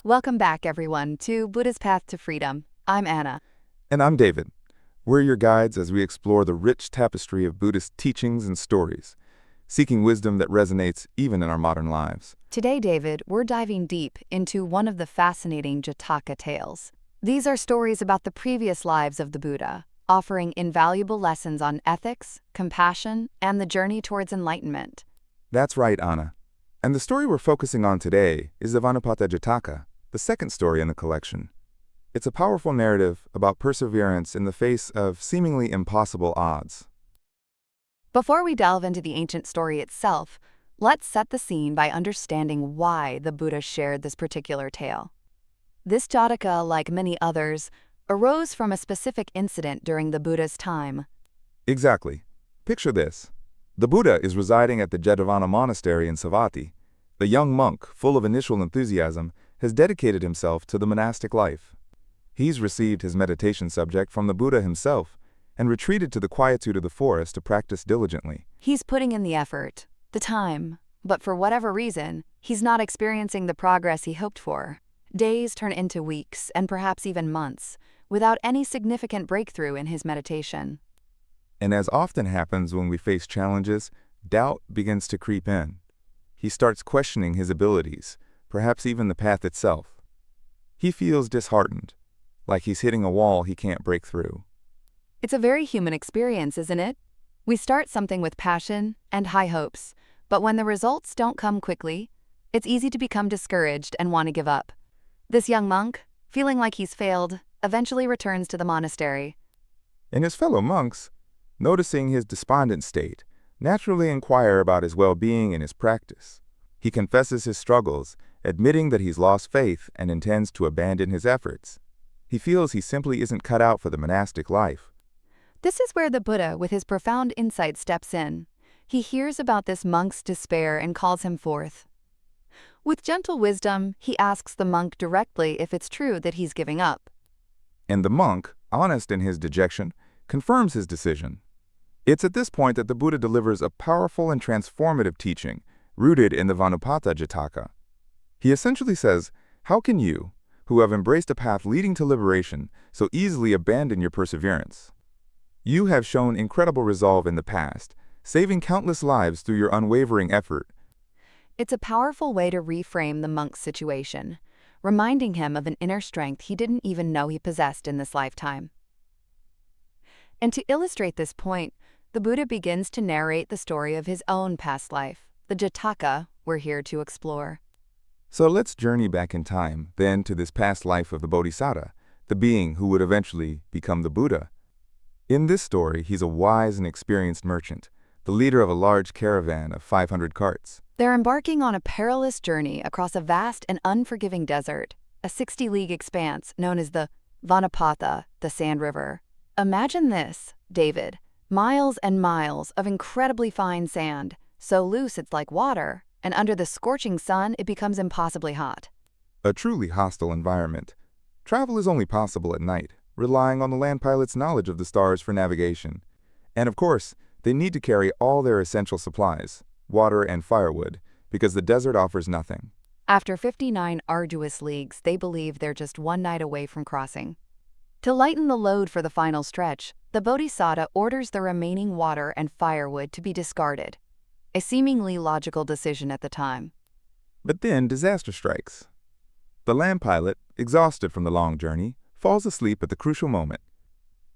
Welcome back, everyone, to Buddha's Path to Freedom. I'm Anna. And I'm David. We're your guides as we explore the rich tapestry of Buddhist teachings and stories, seeking wisdom that resonates even in our modern lives. Today, David, we're diving deep into one of the fascinating Jataka tales. These are stories about the previous lives of the Buddha, offering invaluable lessons on ethics, compassion, and the journey towards enlightenment. That's right, Anna. And the story we're focusing on today is the Vaṇṇupatha Jātaka, the second story in the collection. It's a powerful narrative about perseverance in the face of seemingly impossible odds. Before we delve into the ancient story itself, let's set the scene by understanding why the Buddha shared this particular tale. This Jataka, like many others, arose from a specific incident during the Buddha's time. Exactly. Picture this. The Buddha is residing at the Jetavana monastery in Savatthi. The young monk, full of initial enthusiasm, has dedicated himself to the monastic life. He's received his meditation subject from the Buddha himself and retreated to the quietude of the forest to practice diligently. He's putting in the effort, the time, but for whatever reason, he's not experiencing the progress he hoped for. Days turn into weeks and perhaps even months, without any significant breakthrough in his meditation. And as often happens when we face challenges, doubt begins to creep in. He starts questioning his abilities, perhaps even the path itself. He feels disheartened, like he's hitting a wall he can't break through. It's a very human experience, isn't it? We start something with passion and high hopes, but when the results don't come quickly, it's easy to become discouraged and want to give up. This young monk, feeling like he's failed, eventually returns to the monastery. And his fellow monks, noticing his despondent state, naturally inquire about his well-being and his practice. He confesses his struggles, admitting that he's lost faith and intends to abandon his efforts. He feels he simply isn't cut out for the monastic life. This is where the Buddha, with his profound insight, steps in. He hears about this monk's despair and calls him forth. With gentle wisdom, he asks the monk directly if it's true that he's giving up. And the monk, honest in his dejection, confirms his decision. It's at this point that the Buddha delivers a powerful and transformative teaching, rooted in the Vaṇṇupatha Jātaka. He essentially says, how can you, who have embraced a path leading to liberation, so easily abandon your perseverance? You have shown incredible resolve in the past, saving countless lives through your unwavering effort. It's a powerful way to reframe the monk's situation, reminding him of an inner strength he didn't even know he possessed in this lifetime. And to illustrate this point, the Buddha begins to narrate the story of his own past life, the Jataka we're here to explore. So let's journey back in time, then, to this past life of the Bodhisatta, the being who would eventually become the Buddha. In this story, he's a wise and experienced merchant, the leader of a large caravan of 500 carts. They're embarking on a perilous journey across a vast and unforgiving desert, a 60-league expanse known as the Vaṇṇupatha, the Sand River. Imagine this, David, miles and miles of incredibly fine sand, so loose it's like water, and under the scorching sun it becomes impossibly hot. A truly hostile environment. Travel is only possible at night, relying on the land pilot's knowledge of the stars for navigation. And of course, they need to carry all their essential supplies, water and firewood, because the desert offers nothing. After 59 arduous leagues, they believe they're just one night away from crossing. To lighten the load for the final stretch, the Bodhisatta orders the remaining water and firewood to be discarded, a seemingly logical decision at the time. But then disaster strikes. The land pilot, exhausted from the long journey, falls asleep at the crucial moment.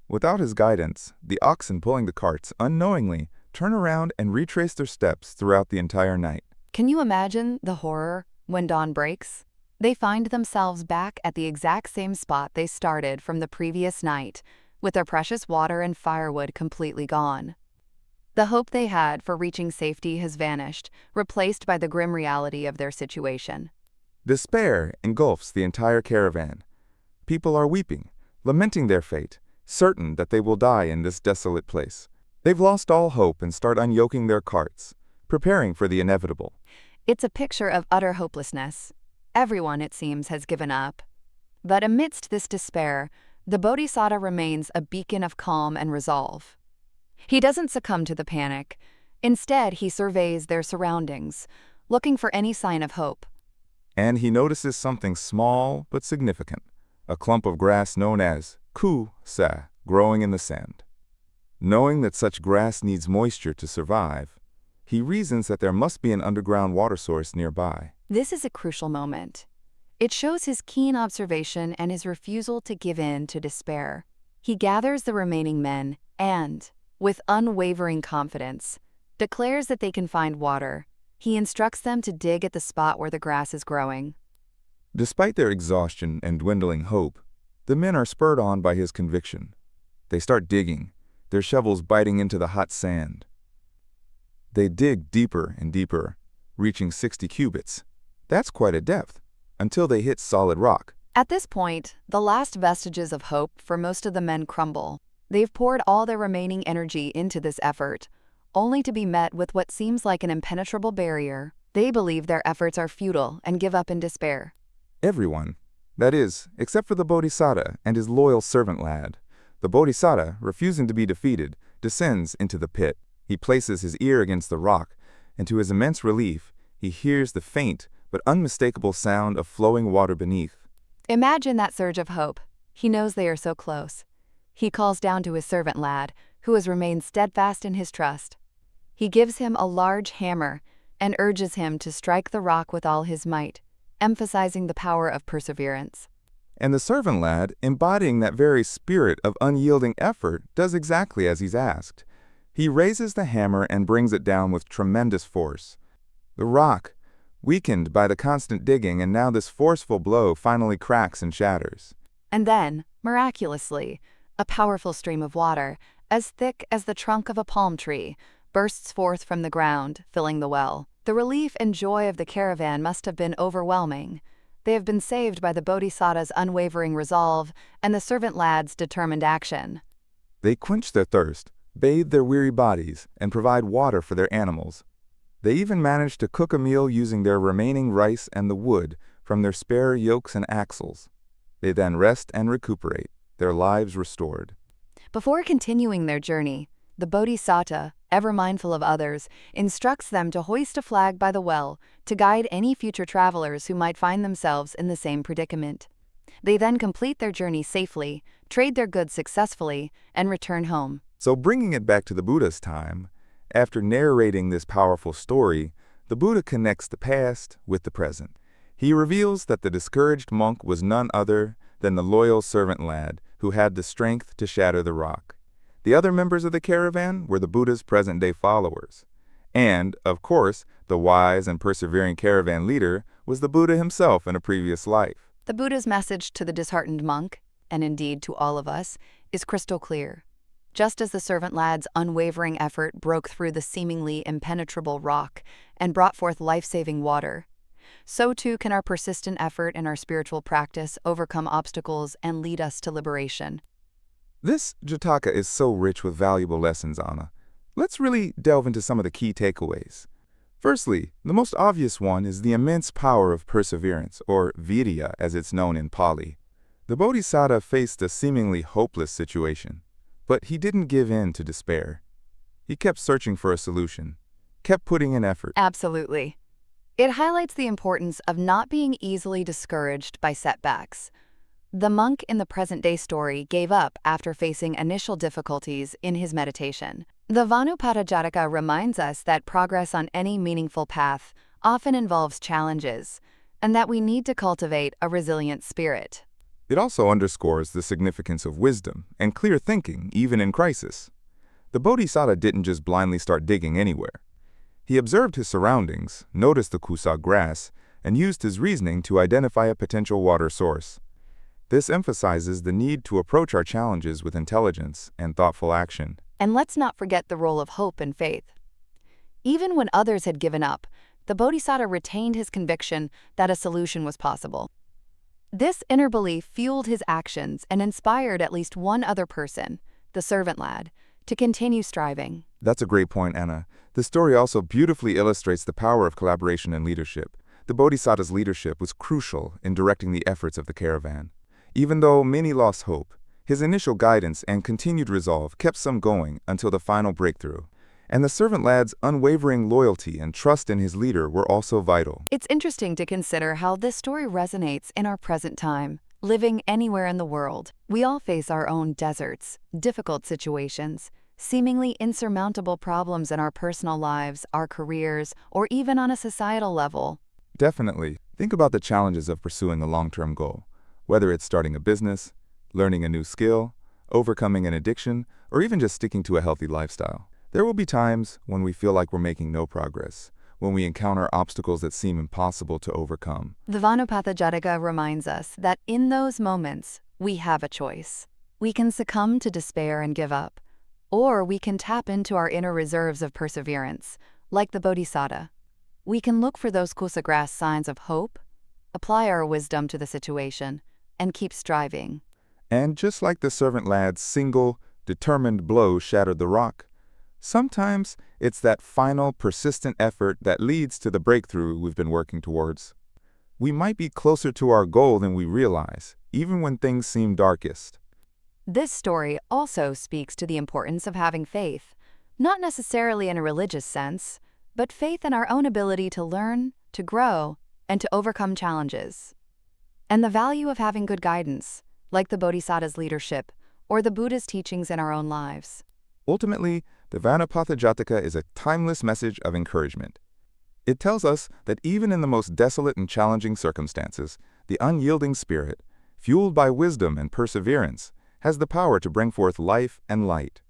Without his guidance, the oxen pulling the carts unknowingly turn around and retrace their steps throughout the entire night. Can you imagine the horror when dawn breaks? They find themselves back at the exact same spot they started from the previous night, with their precious water and firewood completely gone. The hope they had for reaching safety has vanished, replaced by the grim reality of their situation. Despair engulfs the entire caravan. People are weeping, lamenting their fate, certain that they will die in this desolate place. They've lost all hope and start unyoking their carts, preparing for the inevitable. It's a picture of utter hopelessness. Everyone, it seems, has given up. But amidst this despair, the Bodhisatta remains a beacon of calm and resolve. He doesn't succumb to the panic. Instead, he surveys their surroundings, looking for any sign of hope. and he notices something small but significant, a clump of grass known as ku-sa growing in the sand. Knowing that such grass needs moisture to survive, he reasons that there must be an underground water source nearby. This is a crucial moment. It shows his keen observation and his refusal to give in to despair. He gathers the remaining men and, with unwavering confidence, declares that they can find water. He instructs them to dig at the spot where the grass is growing. Despite their exhaustion and dwindling hope, the men are spurred on by his conviction. They start digging, their shovels biting into the hot sand. They dig deeper and deeper, reaching 60 cubits. That's quite a depth, until they hit solid rock. At this point, the last vestiges of hope for most of the men crumble. They've poured all their remaining energy into this effort, only to be met with what seems like an impenetrable barrier. They believe their efforts are futile and give up in despair. Everyone, that is, except for the Bodhisatta and his loyal servant lad. The Bodhisatta, refusing to be defeated, descends into the pit. He places his ear against the rock, and to his immense relief, he hears the faint but unmistakable sound of flowing water beneath. Imagine that surge of hope. He knows they are so close. He calls down to his servant lad, who has remained steadfast in his trust. He gives him a large hammer and urges him to strike the rock with all his might, emphasizing the power of perseverance. And the servant lad, embodying that very spirit of unyielding effort, does exactly as he's asked. He raises the hammer and brings it down with tremendous force. The rock, weakened by the constant digging and now this forceful blow, finally cracks and shatters. And then, miraculously, a powerful stream of water, as thick as the trunk of a palm tree, bursts forth from the ground, filling the well. The relief and joy of the caravan must have been overwhelming. They have been saved by the Bodhisatta's unwavering resolve and the servant lad's determined action. They quench their thirst, bathe their weary bodies, and provide water for their animals. They even manage to cook a meal using their remaining rice and the wood from their spare yokes and axles. They then rest and recuperate, their lives restored. Before continuing their journey, the Bodhisatta, ever mindful of others, instructs them to hoist a flag by the well to guide any future travelers who might find themselves in the same predicament. They then complete their journey safely, trade their goods successfully, and return home. So bringing it back to the Buddha's time, after narrating this powerful story, the Buddha connects the past with the present. He reveals that the discouraged monk was none other than the loyal servant lad who had the strength to shatter the rock. The other members of the caravan were the Buddha's present-day followers. And, of course, the wise and persevering caravan leader was the Buddha himself in a previous life. The Buddha's message to the disheartened monk, and indeed to all of us, is crystal clear. Just as the servant lad's unwavering effort broke through the seemingly impenetrable rock and brought forth life-saving water, so too can our persistent effort in our spiritual practice overcome obstacles and lead us to liberation. This Jataka is so rich with valuable lessons, Anna. Let's really delve into some of the key takeaways. Firstly, the most obvious one is the immense power of perseverance, or Viriya as it's known in Pali. The Bodhisatta faced a seemingly hopeless situation, but he didn't give in to despair. He kept searching for a solution, kept putting in effort. Absolutely. It highlights the importance of not being easily discouraged by setbacks. The monk in the present-day story gave up after facing initial difficulties in his meditation. The Vaṇṇupatha Jātaka reminds us that progress on any meaningful path often involves challenges, and that we need to cultivate a resilient spirit. It also underscores the significance of wisdom and clear thinking even in crisis. The Bodhisatta didn't just blindly start digging anywhere. He observed his surroundings, noticed the kusa grass, and used his reasoning to identify a potential water source. This emphasizes the need to approach our challenges with intelligence and thoughtful action. And let's not forget the role of hope and faith. Even when others had given up, the Bodhisatta retained his conviction that a solution was possible. This inner belief fueled his actions and inspired at least one other person, the servant lad, to continue striving. That's a great point, Anna. The story also beautifully illustrates the power of collaboration and leadership. The Bodhisatta's leadership was crucial in directing the efforts of the caravan. Even though many lost hope, his initial guidance and continued resolve kept some going until the final breakthrough. And the servant lad's unwavering loyalty and trust in his leader were also vital. It's interesting to consider how this story resonates in our present time. Living anywhere in the world, we all face our own deserts, difficult situations, seemingly insurmountable problems in our personal lives, our careers, or even on a societal level. Definitely. Think about the challenges of pursuing a long-term goal, whether it's starting a business, learning a new skill, overcoming an addiction, or even just sticking to a healthy lifestyle. There will be times when we feel like we're making no progress, when we encounter obstacles that seem impossible to overcome. The Vaṇṇupatha Jātaka reminds us that in those moments, we have a choice. We can succumb to despair and give up, or we can tap into our inner reserves of perseverance, like the Bodhisatta. We can look for those kusagras signs of hope, apply our wisdom to the situation, and keep striving. And just like the servant lad's single, determined blow shattered the rock, sometimes it's that final, persistent effort that leads to the breakthrough we've been working towards. We might be closer to our goal than we realize, even when things seem darkest. This story also speaks to the importance of having faith, not necessarily in a religious sense, but faith in our own ability to learn, to grow, and to overcome challenges. And the value of having good guidance, like the Bodhisatta's leadership or the Buddha's teachings in our own lives. Ultimately, the Vaṇṇupatha Jātaka is a timeless message of encouragement. It tells us that even in the most desolate and challenging circumstances, the unyielding spirit, fueled by wisdom and perseverance, has the power to bring forth life and light.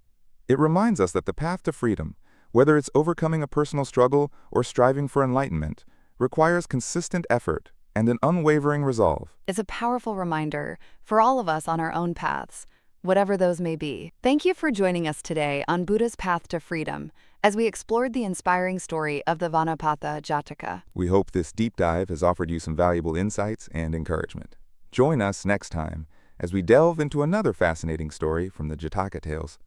It reminds us that the path to freedom, whether it's overcoming a personal struggle or striving for enlightenment, requires consistent effort and an unwavering resolve. It's a powerful reminder for all of us on our own paths, whatever those may be. Thank you for joining us today on Buddha's Path to Freedom as we explored the inspiring story of the Vaṇṇupatha Jātaka. We hope this deep dive has offered you some valuable insights and encouragement. Join us next time as we delve into another fascinating story from the Jataka Tales.